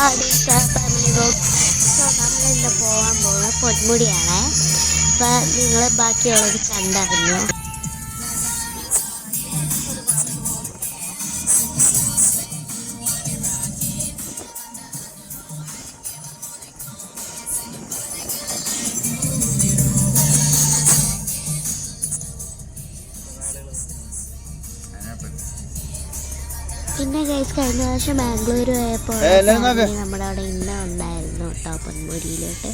Family vlog. So നമ്മളിന്ന് പോകാൻ പോകുന്നത് പൊന്മുടിയാണ്. അപ്പോൾ നിങ്ങൾ ബാക്കിയുള്ളത് കണ്ടറിഞ്ഞു. പിന്നെ ഗൈസ് കഴിഞ്ഞ പ്രാവശ്യം ബാംഗ്ലൂർ പോയപ്പോൾ നമ്മുടെ അവിടെ ഇന്ന ഉണ്ടായിരുന്നു കേട്ടോ. പൊന്മുടിയിലോട്ട്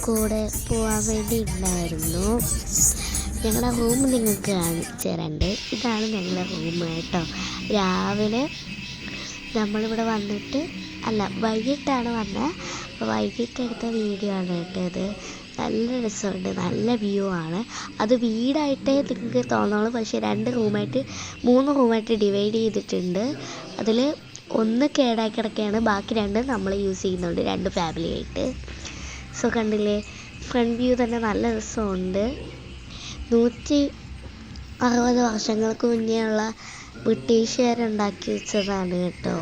കൂടെ പോകാൻ വേണ്ടി ഉണ്ടായിരുന്നു. ഞങ്ങളുടെ റൂം നിങ്ങൾക്ക് കാണിച്ചു തരണ്ട്. ഇതാണ് ഞങ്ങളുടെ റൂം കേട്ടോ. രാവിലെ നമ്മളിവിടെ വന്നിട്ട് വൈകിട്ടാണ് വന്നത്. അപ്പോൾ വൈകിട്ട് എടുത്ത വീഡിയോ ആണ് കേട്ടോ ഇത്. നല്ല രസമുണ്ട്, നല്ല വ്യൂ ആണ്. അത് വീടായിട്ടേ നിങ്ങൾക്ക് തോന്നുള്ളൂ, പക്ഷേ 3 റൂമായിട്ട് ഡിവൈഡ് ചെയ്തിട്ടുണ്ട്. അതിൽ ഒന്ന് കേടായി കിടക്കുകയാണ്, ബാക്കി 2 നമ്മൾ യൂസ് ചെയ്യുന്നുണ്ട്, 2 ഫാമിലി ആയിട്ട്. സോ കണ്ടില്ലേ, ഫ്രണ്ട് വ്യൂ തന്നെ നല്ല രസമുണ്ട്. 160 വർഷങ്ങൾക്ക് മുന്നേ ഉള്ള ബ്രിട്ടീഷുകാരുണ്ടാക്കി വെച്ചതാണ് കേട്ടോ.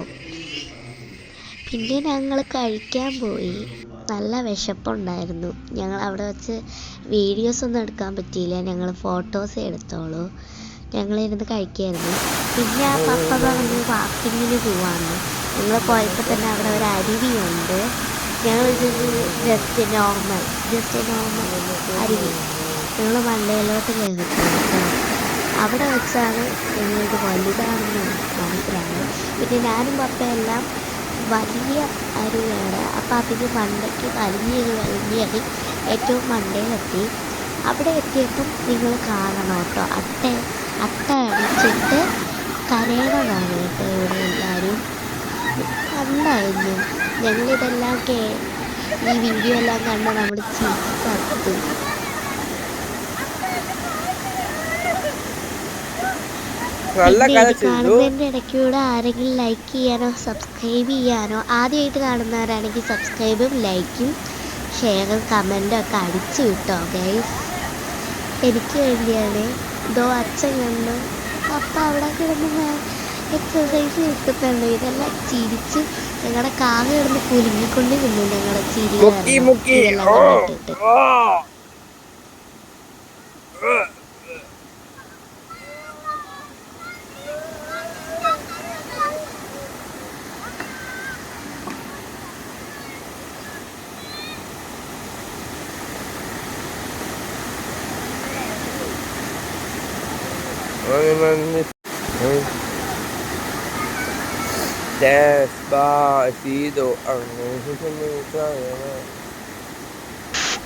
പിന്നെ ഞങ്ങൾ കഴിക്കാൻ പോയി. നല്ല വിശപ്പുണ്ടായിരുന്നു. ഞങ്ങൾ അവിടെ വെച്ച് വീഡിയോസ് ഒന്നും എടുക്കാൻ പറ്റിയില്ല, ഞങ്ങൾ ഫോട്ടോസേ എടുത്തോളൂ. ഞങ്ങളിരുന്ന് കഴിക്കായിരുന്നു. പിന്നെ ആ പപ്പ പറഞ്ഞു വാക്കിങ്ങിന് പോവാന്ന്. ഞങ്ങൾ പോയപ്പോൾ തന്നെ അവിടെ ഒരു അരുവിയുണ്ട്. ഞങ്ങൾ ജസ്റ്റ് നോർമൽ അരുവി ഞങ്ങൾ മണ്ടയിലോട്ട് കയറി കേട്ടോ. അവിടെ വെച്ചാണ് ഞങ്ങൾക്ക് വലുതാണെന്ന് മനസ്സിലായത്. പിന്നെ ഞാനും പപ്പയെല്ലാം വലിയ അരുവിയാണ്. അപ്പോൾ അതിന് മണ്ടയ്ക്ക് വലിഞ്ഞേറി ഏറ്റവും മണ്ടയിലെത്തി. അവിടെ എത്തിയപ്പം നിങ്ങൾ കാണണം കേട്ടോ, അട്ട അടിച്ചിട്ട് കരയണതാണ് കേട്ടോ ഇവിടെ എല്ലാവരും. കണ്ടായിരുന്നു. ഞങ്ങളിതെല്ലാം ഈ വീഡിയോ എല്ലാം കണ്ട് നമ്മൾ ചിരിച്ചു. കാണുന്നതിൻ്റെ ഇടയ്ക്കൂടെ ആരെങ്കിലും ലൈക്ക് ചെയ്യാനോ സബ്സ്ക്രൈബ് ചെയ്യാനോ, ആദ്യമായിട്ട് കാണുന്നവരാണെങ്കിൽ സബ്സ്ക്രൈബും ലൈക്കും ഷെയറും കമൻറ്റും ഒക്കെ അടിച്ചു കിട്ടോ ഗൈസ്. എനിക്ക് വേണ്ടിയാണ്. ഇതോ അച്ഛൻ കണ്ടു അപ്പം അവിടെ കിടന്ന് എക്സസൈസ് കിട്ടുന്നുണ്ട്. ഇതെല്ലാം ചിരിച്ച് ഞങ്ങളുടെ കാല് കിടന്ന് കുലുങ്ങിക്കൊണ്ട് നിന്നു ഞങ്ങളുടെ ചിരി ഇതെല്ലാം കണ്ടിട്ട്.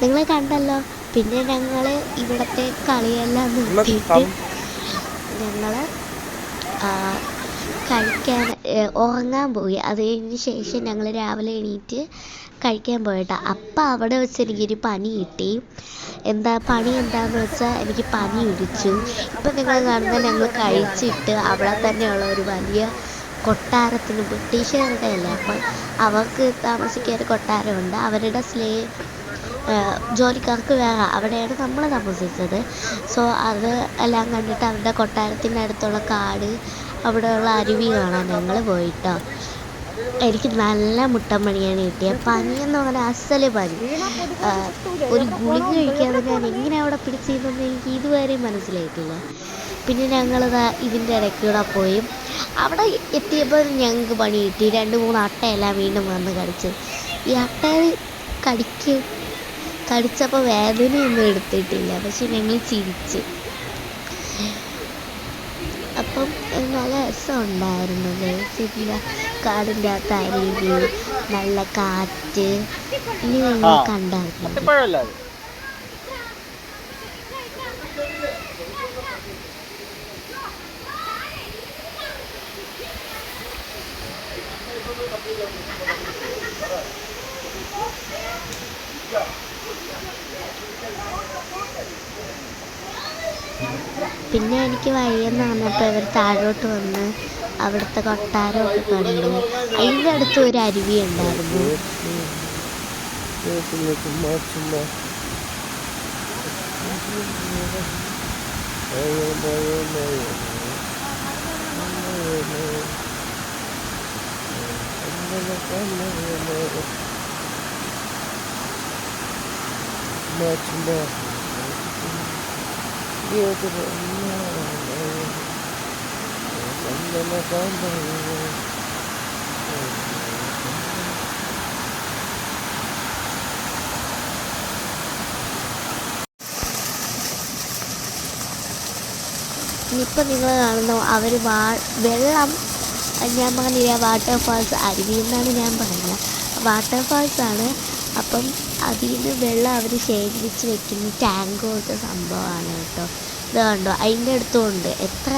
നിങ്ങൾ കണ്ടല്ലോ. പിന്നെ ഞങ്ങൾ ഇവിടത്തെ കളിയെല്ലാം നിർത്തിയിട്ട് ഞങ്ങൾ ഉറങ്ങാൻ പോയി. അത് കഴിഞ്ഞ് ശേഷം ഞങ്ങൾ രാവിലെ എണീറ്റ് കഴിക്കാൻ പോയിട്ടാ. അപ്പം അവിടെ വെച്ച് എനിക്കൊരു പനി കിട്ടി. പണി എന്താണെന്ന് വെച്ചാൽ എനിക്ക് പനി പിടിച്ചു. ഇപ്പം നിങ്ങൾ കാണുന്നത് ഞങ്ങൾ കഴിച്ചിട്ട് അവിടെ തന്നെയുള്ള ഒരു വലിയ കൊട്ടാരത്തിന്, ബ്രിട്ടീഷുകാരുടെ അല്ലേ, അപ്പം അവർക്ക് താമസിക്കാൻ ഒരു കൊട്ടാരമുണ്ട്. അവരുടെ ജോലിക്കാർക്ക് വേറെ, അവിടെയാണ് നമ്മൾ താമസിച്ചത്. സോ അത് എല്ലാം കണ്ടിട്ട് അവരുടെ കൊട്ടാരത്തിൻ്റെ അടുത്തുള്ള കാട്, അവിടെയുള്ള അരുവി കാണാൻ ഞങ്ങൾ പോയിട്ടോ. എനിക്ക് നല്ല മുട്ടൻ പണിയാണ് കിട്ടിയത്. പനിയെന്ന് പറഞ്ഞാൽ അസല് പനി. ഒരു ഗുളിക കഴിക്കാതെ ഞാൻ എങ്ങനെ അവിടെ പിടിച്ചിരുന്നെന്ന് എനിക്ക് ഇതുവരെ മനസ്സിലായിട്ടില്ല. പിന്നെ ഞങ്ങളിതാ ഇതിൻ്റെ ഇടയ്ക്കൂടെ പോയി. അവിടെ എത്തിയപ്പോൾ ഞങ്ങൾക്ക് പണി കിട്ടി. 2-3 അട്ടയെല്ലാം വീണ്ടും വന്ന് കടിച്ചു. ഈ അട്ടയിൽ കടിച്ചപ്പോൾ വേദനയൊന്നും എടുത്തിട്ടില്ല, പക്ഷെ ഞങ്ങൾ ചിരിച്ച്. അപ്പം നല്ല രസമുണ്ടായിരുന്നു. പിന്നെ കാടിൻ്റെ അകത്ത് അരുവി, നല്ല കാറ്റ്, ഇനി ഞങ്ങൾ കണ്ടായിരുന്നു. പിന്നെ എനിക്ക് വയ്യെന്ന് പറഞ്ഞപ്പോൾ ഇവർ താഴോട്ട് വന്ന് അവിടുത്തെ കൊട്ടാരമൊക്കെ കണ്ടു. അതിൻ്റെ അടുത്ത് ഒരു അരുവി ഉണ്ടായിരുന്നു. much more beautiful. ഇനിയിപ്പോൾ നിങ്ങൾ കാണുന്നു അവർ വെള്ളം, ഞാൻ പറഞ്ഞില്ല വാട്ടർഫാൾസ്, അരുവി എന്നാണ് ഞാൻ പറയുന്നത്, വാട്ടർഫാൾസാണ്. അപ്പം അതിൽ നിന്ന് വെള്ളം അവർ ശേഖരിച്ച് വെക്കുന്ന ടാങ്ക് പോലത്തെ സംഭവമാണ് കേട്ടോ. ഇത് കണ്ടോ, അതിൻ്റെ അടുത്തുണ്ട്, എത്ര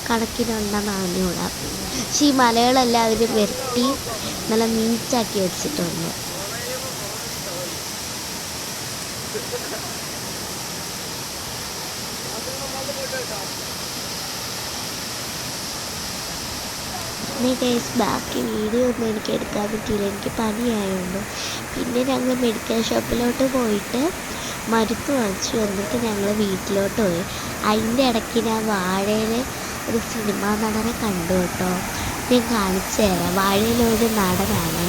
കണക്കിനുണ്ടെന്ന് അറിഞ്ഞുകൂടാ. പക്ഷേ ഈ മലകളെല്ലാം അവർ വെട്ടി നല്ല നീറ്റാക്കി വെച്ചിട്ടുണ്ട്. പിന്നെ ഗൈസ് ബാക്കി വീഡിയോ ഒന്നും എനിക്ക് എടുക്കാൻ പറ്റിയില്ല, എനിക്ക് പനിയായതുകൊണ്ട്. പിന്നെ ഞങ്ങൾ മെഡിക്കൽ ഷോപ്പിലോട്ട് പോയിട്ട് മരുന്ന് വാങ്ങിച്ചു വന്നിട്ട് ഞങ്ങൾ വീട്ടിലോട്ട് പോയി. അതിൻ്റെ ഇടയ്ക്ക് ഞാൻ വാഴയിൽ ഒരു സിനിമാ നടനെ കണ്ടു കേട്ടോ. ഞാൻ കാണിച്ചു തരാം. വാഴയിലൊരു നടനാണ്.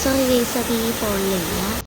സോറി ഗൈസ്, അത് ഈ ഫോണിലില്ല.